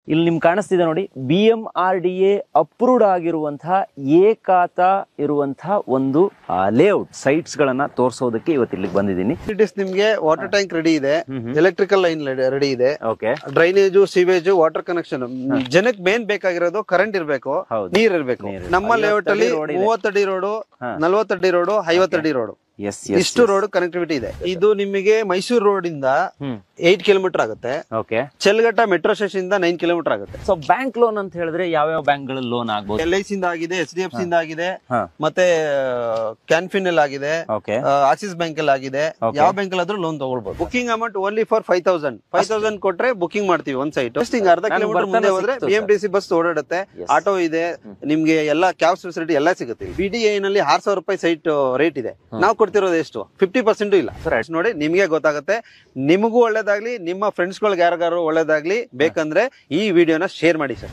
ಇಲ್ಲಿ ನಿಮ್ಗೆ ಕಾಣಿಸ್ತಿದೆ ನೋಡಿ, BMRDA ಅಪ್ರೂವ್ಡ್ ಆಗಿರುವಂತಹ ಏಕಾತ ಇರುವಂತಹ ಒಂದು ಲೇಔಟ್ ಸೈಟ್ಸ್ ಗಳನ್ನ ತೋರಿಸೋದಕ್ಕೆ ಇವತ್ತು ಇಲ್ಲಿಗೆ ಬಂದಿದ್ದೀನಿ. ನಿಮ್ಗೆ ವಾಟರ್ ಟ್ಯಾಂಕ್ ರೆಡಿ ಇದೆ, ಎಲೆಕ್ಟ್ರಿಕಲ್ ಲೈನ್ ರೆಡಿ ಇದೆ, ಡ್ರೈನೇಜ್, ಸೀವೇಜ್, ವಾಟರ್ ಕನೆಕ್ಷನ್. ಜನಕ್ಕೆ ಮೇನ್ ಬೇಕಾಗಿರೋದು ಕರೆಂಟ್ ಇರ್ಬೇಕು, ನೀರ್ ಇರ್ಬೇಕು. ನಮ್ಮ ಲೇಔಟ್ ಅಲ್ಲಿ 30 ಅಡಿ ರೋಡು, 40 ಅಡಿ ರೋಡು, 50 ಅಡಿ ರೋಡು, ಇಷ್ಟು ರೋಡ್ ಕನೆಕ್ಟಿವಿಟಿ ಇದೆ. ಇದು ನಿಮಗೆ ಮೈಸೂರು ರೋಡ್ ಇಂದ 8 ಕಿಲೋಮೀಟರ್ ಆಗುತ್ತೆ. ಚೆಲ್ಗಟ್ಟ ಮೆಟ್ರೋ ಸ್ಟೇಷನ್ ಇಂದ 9 ಕಿಲೋಮೀಟರ್ ಆಗುತ್ತೆ. ಸೊ ಬ್ಯಾಂಕ್ ಲೋನ್ ಅಂತ ಹೇಳಿದ್ರೆ ಯಾವ ಬ್ಯಾಂಕ್ ಗಳಲ್ಲಿ ಲೋನ್ ಆಗ್ಬೋದು? LIC ಇಂದ ಆಗಿದೆ, HDFC ಇಂದ ಆಗಿದೆ, ಮತ್ತೆ ಕ್ಯಾನ್ಫಿನ್ ಅಲ್ಲಿ ಆಗಿದೆ, ಆಕ್ಸಿಸ್ ಬ್ಯಾಂಕ್ ಅಲ್ಲಿ ಆಗಿದೆ. ಯಾವ ಬ್ಯಾಂಕ್ ಅಲ್ಲಿ ಆದ್ರೂ ಲೋನ್ ತಗೊಳ್ಬಹುದು. ಬುಕಿಂಗ್ ಅಮೌಂಟ್ ಓನ್ಲಿ ಫಾರ್ 5,000 ಕೊಟ್ರೆ ಬುಕಿಂಗ್ ಮಾಡ್ತೀವಿ ಒಂದ್ ಸೈಟ್. ಅರ್ಧ ಕಿಲೋಮೀಟರ್ ಮುಂದೆ ಹೋದ್ರೆ BMTC ಬಸ್ ಓಡಾಡುತ್ತೆ, ಆಟೋ ಇದೆ, ನಿಮ್ಗೆ ಎಲ್ಲಾ ಕ್ಯಾಬ್ ಫೆಸಿಲಿಟಿ ಎಲ್ಲ ಸಿಗುತ್ತೆ. BDA ನಲ್ಲಿ 6,000 ರೂಪಾಯಿ ಸೈಟ್ ರೇಟ್ ಇದೆ. ನಾವು ಕೊಡ್ತಿರೋದು ಎಷ್ಟು? 50% ಇಲ್ಲ. ನೋಡಿ, ನಿಮ್ಗೆ ಗೊತ್ತಾಗುತ್ತೆ. ನಿಮಗೂ ಒಳ್ಳೇದಾಗ್ಲಿ, ನಿಮ್ಮ ಫ್ರೆಂಡ್ಸ್ ಗಳಿಗೆ ಯಾರಿಗಾರು ಒಳ್ಳೇದಾಗ್ಲಿ. ಬೇಕಂದ್ರೆ ಈ ವಿಡಿಯೋನ ಶೇರ್ ಮಾಡಿ ಸರ್.